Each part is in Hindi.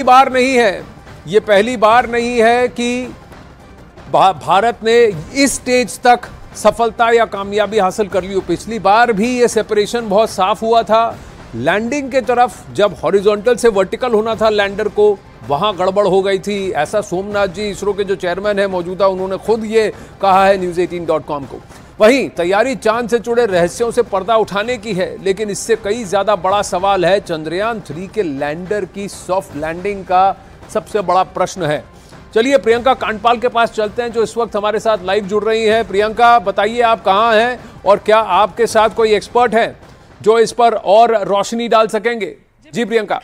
बार नहीं है, ये पहली बार नहीं है कि भारत ने इस स्टेज तक सफलता या कामयाबी हासिल कर ली हो। पिछली बार भी ये सेपरेशन बहुत साफ हुआ था। लैंडिंग के तरफ जब हॉरिजॉन्टल से वर्टिकल होना था लैंडर को, वहां गड़बड़ हो गई थी। ऐसा सोमनाथ जी, इसरो के जो चेयरमैन है मौजूदा, उन्होंने खुद ये कहा है News18.com को। वहीं तैयारी चांद से जुड़े रहस्यों से पर्दा उठाने की है, लेकिन इससे कई ज्यादा बड़ा सवाल है चंद्रयान 3 के लैंडर की सॉफ्ट लैंडिंग का। सबसे बड़ा प्रश्न है। चलिए प्रियंका कांडपाल के पास चलते हैं, जो इस वक्त हमारे साथ लाइव जुड़ रही है। प्रियंका, बताइए आप कहां हैं और क्या आपके साथ कोई एक्सपर्ट है जो इस पर और रोशनी डाल सकेंगे? जी प्रियंका।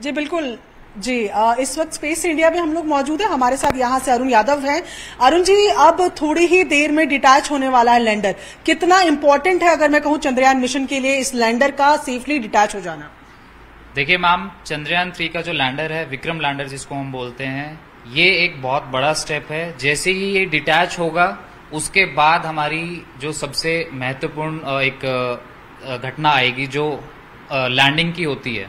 जी बिल्कुल जी, इस वक्त स्पेस इंडिया में हम लोग मौजूद हैं। हमारे साथ यहाँ से अरुण यादव हैं। अरुण जी, अब थोड़ी ही देर में डिटैच होने वाला है लैंडर। कितना इंपॉर्टेंट है, अगर मैं कहूँ, चंद्रयान मिशन के लिए इस लैंडर का सेफली डिटैच हो जाना? देखिए मैम, चंद्रयान 3 का जो लैंडर है, विक्रम लैंडर जिसको हम बोलते हैं, ये एक बहुत बड़ा स्टेप है। जैसे ही ये डिटैच होगा, उसके बाद हमारी जो सबसे महत्वपूर्ण एक घटना आएगी, जो लैंडिंग की होती है,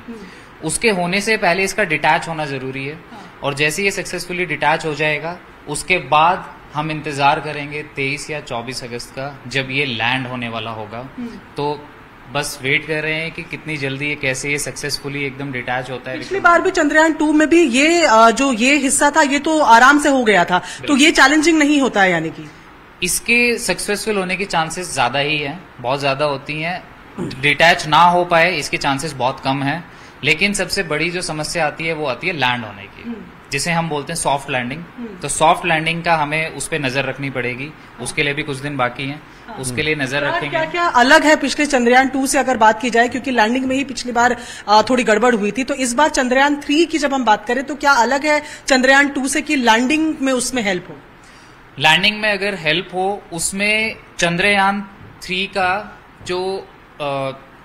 उसके होने से पहले इसका डिटैच होना जरूरी है। और जैसे ये सक्सेसफुली डिटैच हो जाएगा, उसके बाद हम इंतजार करेंगे 23 या 24 अगस्त का, जब ये लैंड होने वाला होगा। तो बस वेट कर रहे हैं कि कितनी जल्दी ये कैसे ये सक्सेसफुली एकदम डिटैच होता है। पिछली बार भी चंद्रयान 2 में भी ये जो ये हिस्सा था, ये तो आराम से हो गया था, तो ये चैलेंजिंग नहीं होता है? यानी कि इसके सक्सेसफुल होने की चांसेस ज्यादा ही है, बहुत ज्यादा होती हैं। डिटैच ना हो पाए इसके चांसेस बहुत कम है। लेकिन सबसे बड़ी जो समस्या आती है वो आती है लैंड होने की, जिसे हम बोलते हैं सॉफ्ट लैंडिंग। तो सॉफ्ट लैंडिंग का हमें उस पर नजर रखनी पड़ेगी। उसके लिए भी कुछ दिन बाकी हैं, उसके लिए नजर रखेंगे। क्या क्या अलग है पिछले चंद्रयान 2 से अगर बात की जाए, क्योंकि लैंडिंग में ही पिछली बार थोड़ी गड़बड़ हुई थी, तो इस बार चंद्रयान 3 की जब हम बात करें तो क्या अलग है चंद्रयान 2 से कि लैंडिंग में उसमें हेल्प हो? लैंडिंग में अगर हेल्प हो, उसमें चंद्रयान 3 का जो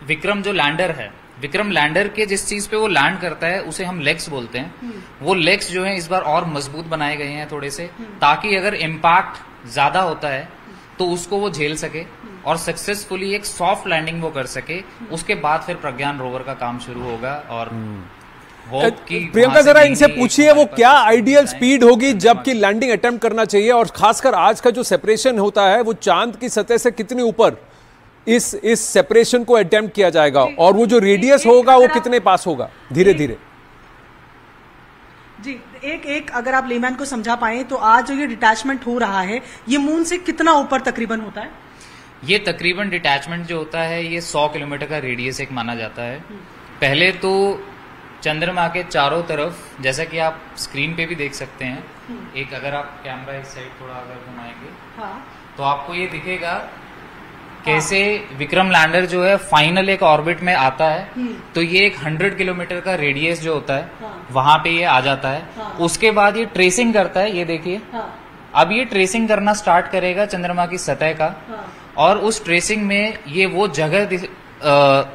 विक्रम जो लैंडर है, विक्रम लैंडर के जिस चीज पे वो लैंड करता है, उसे हम लेग्स बोलते हैं। वो लेग्स जो है इस बार और मजबूत बनाए गए हैं थोड़े से, ताकि अगर इम्पैक्ट ज्यादा होता है तो उसको वो झेल सके और सक्सेसफुली एक सॉफ्ट लैंडिंग वो कर सके। उसके बाद फिर प्रज्ञान रोवर का काम शुरू होगा। और प्रियंका, जरा इनसे पूछिए वो क्या आइडियल स्पीड होगी जबकि लैंडिंग अटेम्प्ट करना चाहिए, और खासकर आज का जो सेपरेशन होता है वो चांद की सतह से कितनी ऊपर इस सेपरेशन को अटेम्प्ट किया जाएगा, और वो जो रेडियस होगा वो कितने पास होगा धीरे धीरे? जी, एक अगर आप लेमैन को समझा पाए तो आज जो ये डिटैचमेंट हो रहा है, ये मून से कितना ऊपर तकरीबन होता है? ये तकरीबन डिटैचमेंट जो होता है, ये 100 किलोमीटर का रेडियस एक माना जाता है। पहले तो चंद्रमा के चारों तरफ, जैसा कि आप स्क्रीन पे भी देख सकते हैं, एक अगर आप कैमरा इस साइड थोड़ा अगर घुमाएंगे, तो आपको ये दिखेगा कैसे विक्रम लैंडर जो है फाइनल एक ऑर्बिट में आता है। तो ये एक 100 किलोमीटर का रेडियस जो होता है, वहां पे ये आ जाता है। उसके बाद ये ट्रेसिंग करता है, ये देखिए। अब ये ट्रेसिंग करना स्टार्ट करेगा चंद्रमा की सतह का, और उस ट्रेसिंग में ये वो जगह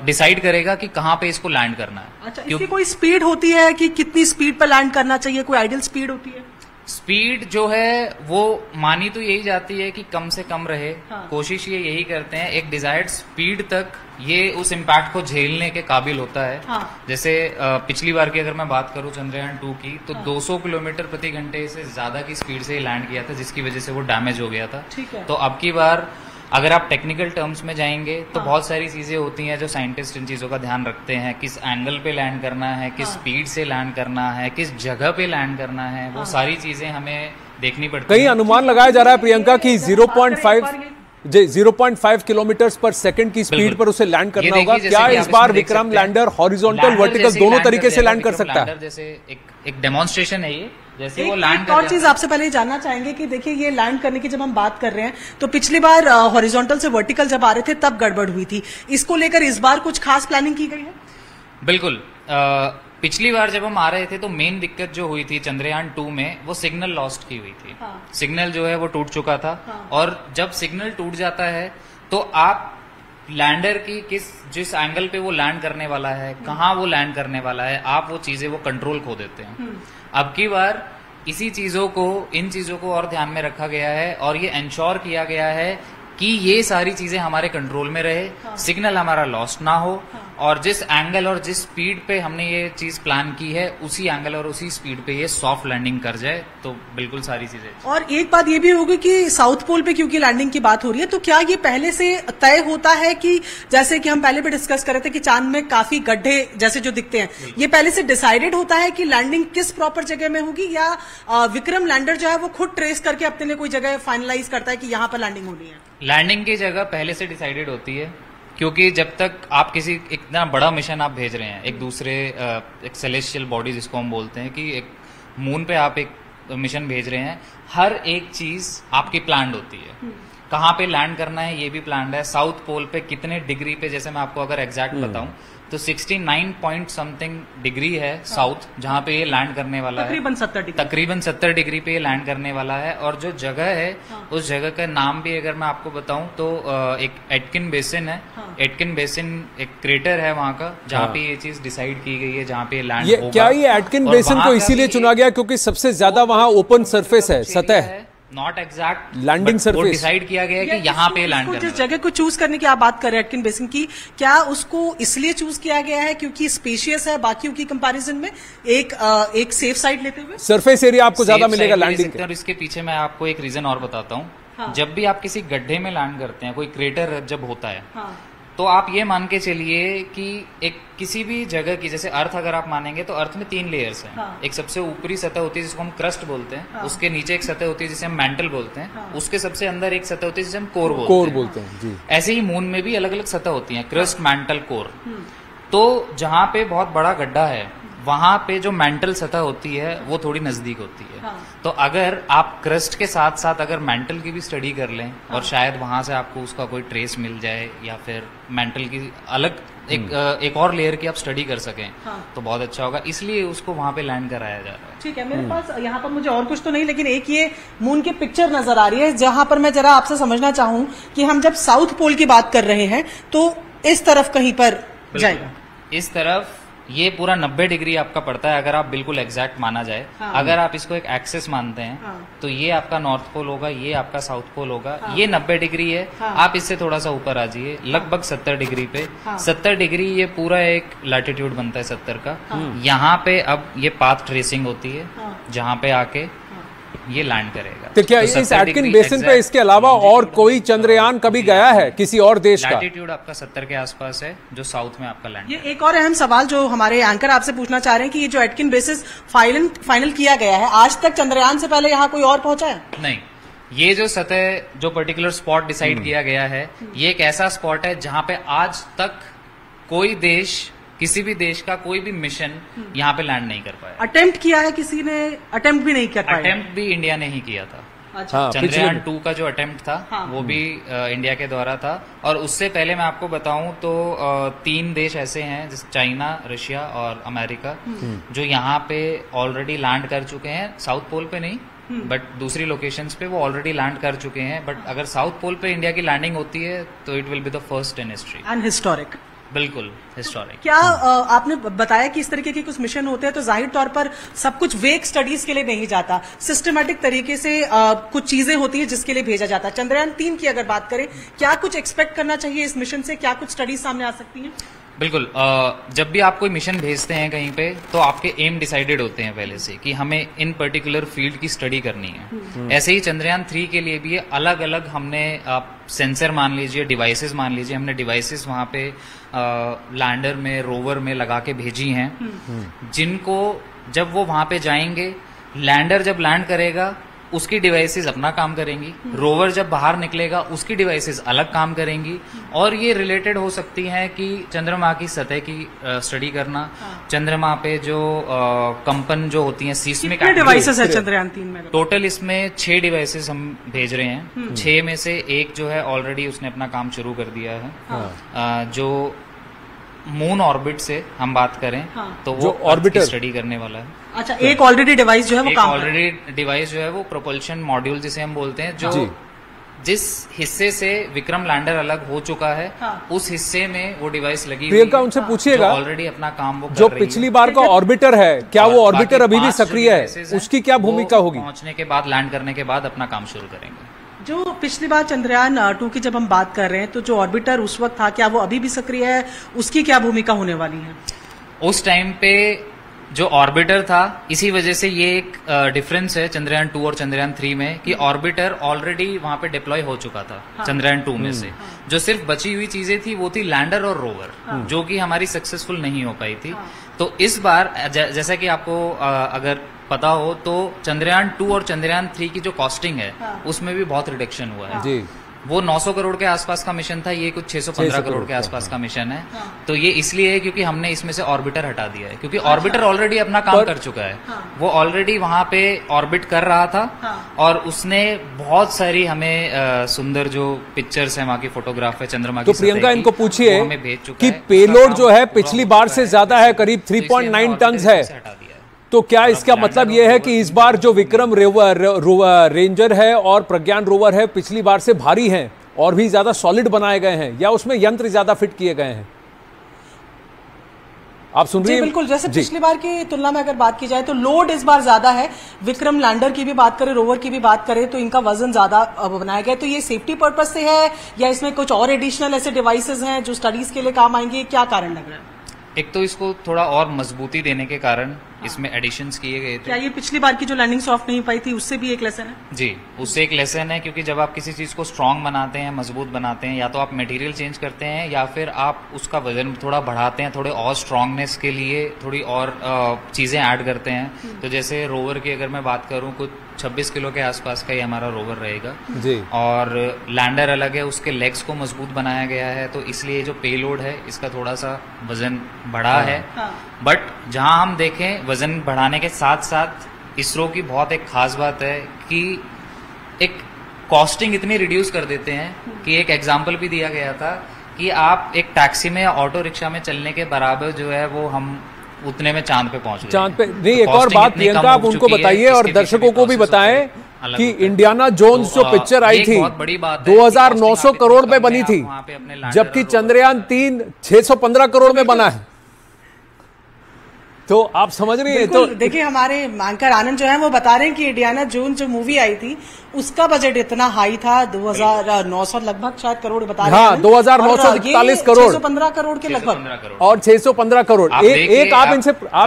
डिसाइड करेगा कि कहाँ पे इसको लैंड करना है। अच्छा, इसकी कोई स्पीड होती है कि कितनी स्पीड पर लैंड करना चाहिए? कोई आइडियल स्पीड होती है? स्पीड जो है वो मानी तो यही जाती है कि कम से कम रहे। कोशिश ये यही करते हैं, एक डिजायर्ड स्पीड तक ये उस इम्पैक्ट को झेलने के काबिल होता है। जैसे पिछली बार की अगर मैं बात करूं चंद्रयान 2 की, तो 200 किलोमीटर प्रति घंटे से ज्यादा की स्पीड से लैंड किया था, जिसकी वजह से वो डैमेज हो गया था। तो अब की बार अगर आप टेक्निकल टर्म्स में जाएंगे तो बहुत सारी चीजें होती हैं जो साइंटिस्ट इन चीजों का ध्यान रखते हैं। किस एंगल पे लैंड करना है, किस स्पीड से लैंड करना है, किस जगह पे लैंड करना है, वो सारी चीजें हमें देखनी पड़ती हैं। कई अनुमान लगाया जा रहा है प्रियंका की 0.5 किलोमीटर पर सेकंड की स्पीड पर उसे लैंड करना होगा। क्या इस बार विक्रम लैंडर हॉरिजॉन्टल वर्टिकल दोनों तरीके से लैंड कर सकता है? जैसे एक डेमोन्स्ट्रेशन है ये, जैसे वो लैंड कर। और चीज आपसे पहले जानना चाहेंगे कि देखिए, ये लैंड करने की जब हम बात कर रहे हैं, तो पिछली बार हॉरिजॉन्टल से वर्टिकल जब आ रहे थे तब गड़बड़ हुई थी। इसको लेकर इस बार कुछ खास प्लानिंग की गई है? बिल्कुल। पिछली बार जब हम आ रहे थे तो मेन दिक्कत जो हुई थी चंद्रयान 2 में, वो सिग्नल लॉस्ट की हुई थी। सिग्नल जो है वो टूट चुका था। और जब सिग्नल टूट जाता है तो आप लैंडर की जिस एंगल पे वो लैंड करने वाला है, कहाँ वो लैंड करने वाला है, आप वो चीजें वो कंट्रोल खो देते हैं। अब की बार इन चीजों को और ध्यान में रखा गया है, और ये इंश्योर किया गया है कि ये सारी चीजें हमारे कंट्रोल में रहे, सिग्नल हमारा लॉस्ट ना हो, और जिस एंगल और जिस स्पीड पे हमने ये चीज प्लान की है उसी एंगल और उसी स्पीड पे ये सॉफ्ट लैंडिंग कर जाए, तो बिल्कुल सारी चीजें। और एक बात ये भी होगी कि साउथ पोल पे क्योंकि लैंडिंग की बात हो रही है, तो क्या ये पहले से तय होता है कि जैसे कि हम पहले भी डिस्कस कर रहे थे कि चांद में काफी गड्ढे जैसे जो दिखते हैं, ये पहले से डिसाइडेड होता है कि लैंडिंग किस प्रॉपर जगह में होगी, या विक्रम लैंडर जो है वो खुद ट्रेस करके अपने लिए कोई जगह फाइनलाइज करता है कि यहाँ पर लैंडिंग होनी है? लैंडिंग की जगह पहले से डिसाइडेड होती है, क्योंकि जब तक आप किसी इतना बड़ा मिशन आप भेज रहे हैं, एक दूसरे एक सेलेस्टियल बॉडी जिसको हम बोलते हैं, कि एक मून पे आप एक मिशन भेज रहे हैं, हर एक चीज आपकी प्लान्ड होती है। कहाँ पे लैंड करना है ये भी प्लान्ड है, साउथ पोल पे कितने डिग्री पे, जैसे मैं आपको अगर एग्जैक्ट बताऊं तो 69 पॉइंट समथिंग डिग्री है साउथ, जहाँ पे ये लैंड करने वाला है, तकरीबन 70 डिग्री पे ये लैंड करने वाला है। और जो जगह है उस जगह का नाम भी अगर मैं आपको बताऊं तो एक एटकिन बेसिन है। एटकिन बेसिन एक क्रेटर है वहाँ का, जहाँ पे ये चीज डिसाइड की गई है, जहाँ पे लैंड होगा। क्या ये एटकिन बेसिन को इसीलिए चुना गया क्योंकि सबसे ज्यादा वहाँ ओपन सरफेस है, सतह है, not exact landing surface decide किया गया है कि यहाँ पे लैंड करना है। जिस जगह को चूज करने की आप बात कर रहे हैं एटकिन बेसिन की, क्या उसको इसलिए चूज किया गया है क्योंकि स्पेशियस है बाकियों की कंपैरिजन में, एक सेफ साइड लेते हुए? सरफेस एरिया आपको ज्यादा मिलेगा लैंडिंग के। और इसके पीछे मैं आपको एक रीजन और बताता हूँ। जब भी आप किसी गड्ढे में लैंड करते हैं, कोई क्रेटर जब होता है, तो आप ये मान के चलिए कि एक किसी भी जगह की, जैसे अर्थ अगर आप मानेंगे तो अर्थ में 3 लेयर्स हैं। एक सबसे ऊपरी सतह होती है जिसको हम क्रस्ट बोलते हैं, उसके नीचे एक सतह होती है जिसे हम मैंटल बोलते हैं, उसके सबसे अंदर एक सतह होती है जिसे हम कोर बोलते हैं जी। ऐसे ही मून में भी अलग अलग सतह होती हैं, क्रस्ट, मैंटल, कोर। तो जहाँ पे बहुत बड़ा गड्ढा है वहां पे जो मेंटल सतह होती है वो थोड़ी नजदीक होती है। तो अगर आप क्रस्ट के साथ साथ अगर मेंटल की भी स्टडी कर लें और शायद वहां से आपको उसका कोई ट्रेस मिल जाए, या फिर मेंटल की अलग एक और लेयर की आप स्टडी कर सकें, तो बहुत अच्छा होगा। इसलिए उसको वहां पे लैंड कराया जा रहा है। ठीक है, मेरे पास यहाँ पर मुझे और कुछ तो नहीं, लेकिन एक ये मून की पिक्चर नजर आ रही है जहां पर मैं जरा आपसे समझना चाहूँ कि हम जब साउथ पोल की बात कर रहे हैं तो इस तरफ कहीं पर जाएगा, इस तरफ ये पूरा 90 डिग्री आपका पड़ता है अगर आप बिल्कुल एग्जैक्ट माना जाए। अगर आप इसको एक एक्सिस मानते हैं तो ये आपका नॉर्थ पोल होगा, ये आपका साउथ पोल होगा। ये 90 डिग्री है। आप इससे थोड़ा सा ऊपर आ जाइए, लगभग 70 डिग्री पे। 70 डिग्री ये पूरा एक लैटिट्यूड बनता है 70 का। यहाँ पे अब ये पाथ ट्रेसिंग होती है, जहाँ पे आके ये लैंड करेगा। तो क्या इस एटकिन बेसिन पे इसके अलावा और कोई चंद्रयान कभी गया है किसी और देश का? लैटिट्यूड आपका 70 के आसपास है जो साउथ में आपका लैंड। ये एक और अहम सवाल जो हमारे एंकर आपसे पूछना चाह रहे हैं कि ये जो एटकिन बेसिस फाइनल किया गया है, आज तक चंद्रयान से पहले यहाँ कोई और पहुंचा है? नहीं, ये जो सतह जो पर्टिकुलर स्पॉट डिसाइड किया गया है, ये एक ऐसा स्पॉट है जहाँ पे आज तक कोई देश, किसी भी देश का कोई भी मिशन यहाँ पे लैंड नहीं कर पाया। अटेम्प्ट किया है किसी ने? अटेम्प्ट भी नहीं कर पाया। अटेम्प्ट भी इंडिया ने ही किया था। अच्छा। चंद्रयान 2 का जो अटेम्प्ट था वो भी इंडिया के द्वारा था। और उससे पहले मैं आपको बताऊं तो 3 देश ऐसे हैं जैसे चाइना, रशिया और अमेरिका, जो यहाँ पे ऑलरेडी लैंड कर चुके हैं। साउथ पोल पे नहीं, बट दूसरी लोकेशंस पे वो ऑलरेडी लैंड कर चुके हैं। बट अगर साउथ पोल पे इंडिया की लैंडिंग होती है तो it will be the first in history and historic. बिल्कुल हिस्टोरिक। क्या आपने बताया कि इस तरीके के कुछ मिशन होते हैं तो जाहिर तौर पर सब कुछ वेक स्टडीज के लिए नहीं जाता, सिस्टमैटिक तरीके से कुछ चीजें होती है जिसके लिए भेजा जाता है। चंद्रयान 3 की अगर बात करें, क्या कुछ एक्सपेक्ट करना चाहिए इस मिशन से? क्या कुछ स्टडीज सामने आ सकती हैं? बिल्कुल। जब भी आप कोई मिशन भेजते हैं कहीं पे, तो आपके एम डिसाइडेड होते हैं पहले से कि हमें इन पर्टिकुलर फील्ड की स्टडी करनी है। ऐसे ही चंद्रयान 3 के लिए भी अलग अलग हमने सेंसर मान लीजिए, डिवाइसेस मान लीजिए, हमने डिवाइसेस वहाँ पे लैंडर में, रोवर में लगा के भेजी हैं, जिनको जब वो वहाँ पे जाएंगे, लैंडर जब लैंड करेगा उसकी डिवाइसेस अपना काम करेंगी, रोवर जब बाहर निकलेगा उसकी डिवाइसेस अलग काम करेंगी। और ये रिलेटेड हो सकती हैं कि चंद्रमा की सतह की स्टडी करना, चंद्रमा पे जो कंपन जो होती हैं, सीस्मिक डिवाइसेस है चंद्रयान 3 में? टोटल इसमें 6 डिवाइसेस हम भेज रहे हैं। 6 में से एक जो है ऑलरेडी उसने अपना काम शुरू कर दिया है। जो मून ऑर्बिट से हम बात करें तो वो ऑर्बिटर स्टडी करने वाला है। अच्छा, एक ऑलरेडी डिवाइस जो है वो काम, ऑलरेडी डिवाइस जो है वो प्रोपल्शन मॉड्यूल जिसे हम बोलते हैं, जो जिस हिस्से से विक्रम लैंडर अलग हो चुका है, उस हिस्से में वो डिवाइस लगी हुई है। उनसे पूछिएगा ऑलरेडी अपना काम वो जो पिछली बार का ऑर्बिटर है, क्या वो ऑर्बिटर अभी भी सक्रिय है? उसकी क्या भूमिका होगी? पहुंचने के बाद, लैंड करने के बाद अपना काम शुरू करेंगे। जो पिछली बार चंद्रयान 2 की जब हम बात कर रहे हैं, तो जो ऑर्बिटर उस वक्त था, क्या वो अभी भी सक्रिय है? उसकी क्या भूमिका होने वाली है? उस टाइम पे जो ऑर्बिटर था, इसी वजह से ये एक डिफरेंस है चंद्रयान 2 और चंद्रयान 3 में कि ऑर्बिटर ऑलरेडी वहां पे डिप्लॉय हो चुका था। चंद्रयान 2 में से जो सिर्फ बची हुई चीजें थी वो थी लैंडर और रोवर, जो कि हमारी सक्सेसफुल नहीं हो पाई थी। तो इस बार जैसा कि आपको अगर पता हो तो चंद्रयान 2 और चंद्रयान 3 की जो कॉस्टिंग है उसमें भी बहुत रिडक्शन हुआ है। जी। वो 900 करोड़ के आसपास का मिशन था, ये कुछ 615 करोड़ के आसपास का मिशन है। तो ये इसलिए है क्योंकि हमने इसमें से ऑर्बिटर हटा दिया है, क्योंकि ऑर्बिटर ऑलरेडी अपना काम कर चुका है। वो ऑलरेडी वहां पे ऑर्बिट कर रहा था और उसने बहुत सारी हमें सुंदर जो पिक्चर्स है, वहां की फोटोग्राफ है चंद्रमा की। तो प्रियंका इनको पूछिए हमें भेज चुका कि पेलोड जो है पिछली बार से ज्यादा है, करीब 3.9 टन है। तो क्या इसका मतलब यह है कि इस बार जो विक्रम रेंजर है और प्रज्ञान रोवर है पिछली बार से भारी हैं और भी ज्यादा सॉलिड बनाए गए हैं, या उसमें यंत्र ज्यादा फिट किए गए हैं? आप सुन रही हैं? बिल्कुल, जैसे पिछली बार की तुलना में अगर बात की जाए तो लोड इस बार ज्यादा है। विक्रम लैंडर की भी बात करें, रोवर की भी बात करें, तो इनका वजन ज्यादा बनाया गया। तो ये सेफ्टी पर्पज से है या इसमें कुछ और एडिशनल ऐसे डिवाइसेस हैं जो स्टडीज के लिए काम आएंगे? क्या कारण लग रहा है? एक तो इसको थोड़ा और मजबूती देने के कारण इसमें एडिशंस किए गए थे। क्या ये पिछली बार की जो लैंडिंग सॉफ्ट नहीं पाई थी उससे भी एक लेसन है? जी, उससे एक लेसन है, क्योंकि जब आप किसी चीज को स्ट्रांग बनाते हैं, मजबूत बनाते हैं, या तो आप मटेरियल चेंज करते हैं या फिर आप उसका वजन थोड़ा बढ़ाते हैं, थोड़े और स्ट्रांगनेस के लिए थोड़ी और चीजें ऐड करते हैं। तो जैसे रोवर की अगर मैं बात करूं, कुछ 26 किलो के आसपास का ही हमारा रोवर रहेगा जी। और लैंडर अलग है, उसके लेग्स को मजबूत बनाया गया है। तो इसलिए जो पेलोड है इसका थोड़ा सा वजन बढ़ा है। बट जहां हम देखें, वजन बढ़ाने के साथ साथ इसरो की बहुत एक खास बात है कि एक कॉस्टिंग इतनी रिड्यूस कर देते हैं कि एक एग्जाम्पल भी दिया गया था कि आप एक टैक्सी में या ऑटो रिक्शा में चलने के बराबर जो है वो हम उतने में चांद पे पहुंच गए। चांद पे नहीं, एक और बात प्रियंका आप उनको बताइए और दर्शकों को भी बताएं कि इंडियाना जोन्स जो पिक्चर आई थी 2900 करोड़ में बनी थी, जबकि चंद्रयान 3 615 करोड़ में बना है। तो आप समझ रही हैं? तो देखिए, हमारे एंकर आनंद जो है वो बता रहे हैं कि इंडियाना जोन्स जो मूवी आई थी उसका बजट इतना हाई था, 2900 लगभग शायद करोड़ बता रहे हैं। हाँ, 2941 करोड़, 615 करोड़ के लगभग, और 615 करोड़। एक आप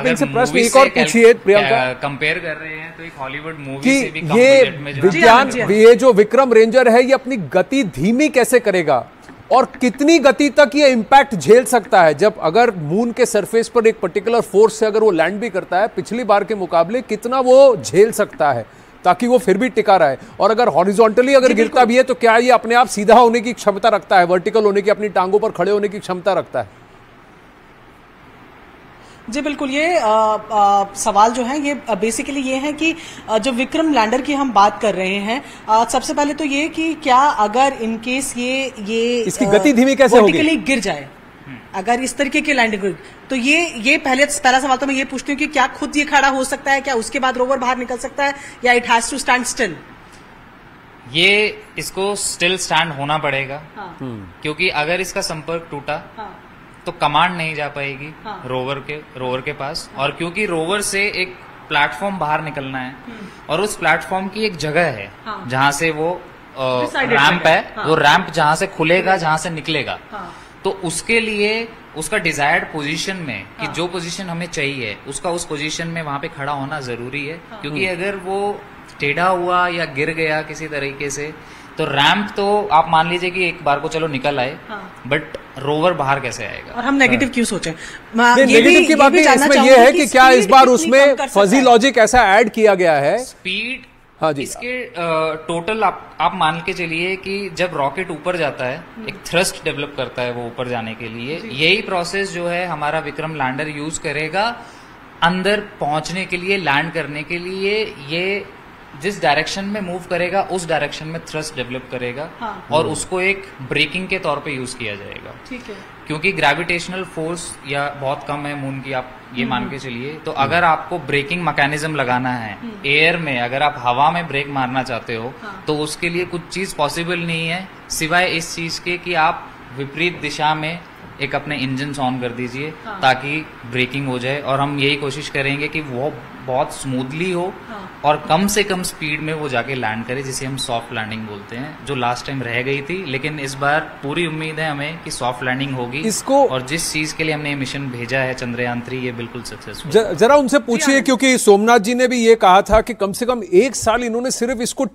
इनसे प्रश्न एक और पूछिए प्रियंका। कंपेयर कर रहे हैं तो एक हॉलीवुड मूवी से भी कम ये बजट में विज्ञान, ये जो विक्रम रेंजर है ये अपनी गति धीमी कैसे करेगा और कितनी गति तक ये इंपैक्ट झेल सकता है? जब अगर मून के सरफेस पर एक पर्टिकुलर फोर्स से अगर वो लैंड भी करता है, पिछली बार के मुकाबले कितना वो झेल सकता है ताकि वो फिर भी टिका रहे? और अगर हॉरिजॉन्टली अगर गिरता भी है तो क्या ये अपने आप सीधा होने की क्षमता रखता है, वर्टिकल होने की, अपनी टांगों पर खड़े होने की क्षमता रखता है? जी बिल्कुल, ये सवाल जो है ये बेसिकली ये है कि जो विक्रम लैंडर की हम बात कर रहे हैं, सबसे पहले तो ये कि क्या अगर इनकेस ये इसकी गति धीमी कैसे होगी? वर्टिकली गिर जाए, अगर इस तरीके की लैंडिंग, तो ये पहला सवाल तो मैं ये पूछती हूँ कि क्या खुद ये खड़ा हो सकता है, क्या उसके बाद रोवर बाहर निकल सकता है, या it has to stand still? ये इसको स्टिल स्टैंड होना पड़ेगा। क्योंकि अगर इसका संपर्क टूटा तो कमांड नहीं जा पाएगी रोवर के पास। और क्योंकि रोवर से एक प्लेटफॉर्म बाहर निकलना है और उस प्लेटफॉर्म की एक जगह है जहां से वो रैंप है, वो रैंप जहां से खुलेगा, जहां से निकलेगा, तो उसके लिए उसका डिजायर्ड पोजीशन में कि जो पोजीशन हमें चाहिए उसका उस पोजीशन में वहां पे खड़ा होना जरूरी है। क्योंकि अगर वो टेढ़ा हुआ या गिर गया किसी तरीके से तो रैंप तो आप मान लीजिए कि एक बार को चलो निकल आए, बट रोवर बाहर कैसे आएगा? और हम नेगेटिव क्यों सोचें? नेगेटिव की बात नहीं, इसमें यह है कि क्या इस बार उसमें फजी लॉजिक ऐसा ऐड किया गया है? स्पीड, हाँ जी, इसके टोटल आप मान के चलिए कि जब रॉकेट ऊपर जाता है एक थ्रस्ट डेवलप करता है वो ऊपर जाने के लिए, यही प्रोसेस जो है हमारा विक्रम लैंडर यूज करेगा अंदर पहुंचने के लिए, लैंड करने के लिए। ये जिस डायरेक्शन में मूव करेगा उस डायरेक्शन में थ्रस्ट डेवलप करेगा और उसको एक ब्रेकिंग के तौर पे यूज किया जाएगा। ठीक है, क्योंकि ग्रेविटेशनल फोर्स या बहुत कम है मून की, आप ये मान के चलिए। तो अगर आपको ब्रेकिंग मैकेनिज्म लगाना है एयर में, अगर आप हवा में ब्रेक मारना चाहते हो तो उसके लिए कुछ चीज पॉसिबल नहीं है सिवाय इस चीज के कि आप विपरीत दिशा में एक अपने इंजन ऑन कर दीजिए ताकि ब्रेकिंग हो जाए, और हम यही कोशिश करेंगे कि वो बहुत स्मूथली हो और कम से कम स्पीड में वो जाके लैंड करे, जिसे हम सॉफ्ट लैंडिंग बोलते हैं, जो लास्ट टाइम रह गई थी। लेकिन इस बार पूरी उम्मीद है हमें कि सॉफ्ट लैंडिंग होगी इसको, और जिस चीज के लिए हमने ये मिशन भेजा है चंद्रयान 3, ये बिल्कुल सक्सेसफुल। जरा उनसे पूछिए, क्योंकि सोमनाथ जी ने भी ये कहा था कि कम से कम 1 साल इन्होंने सिर्फ इसको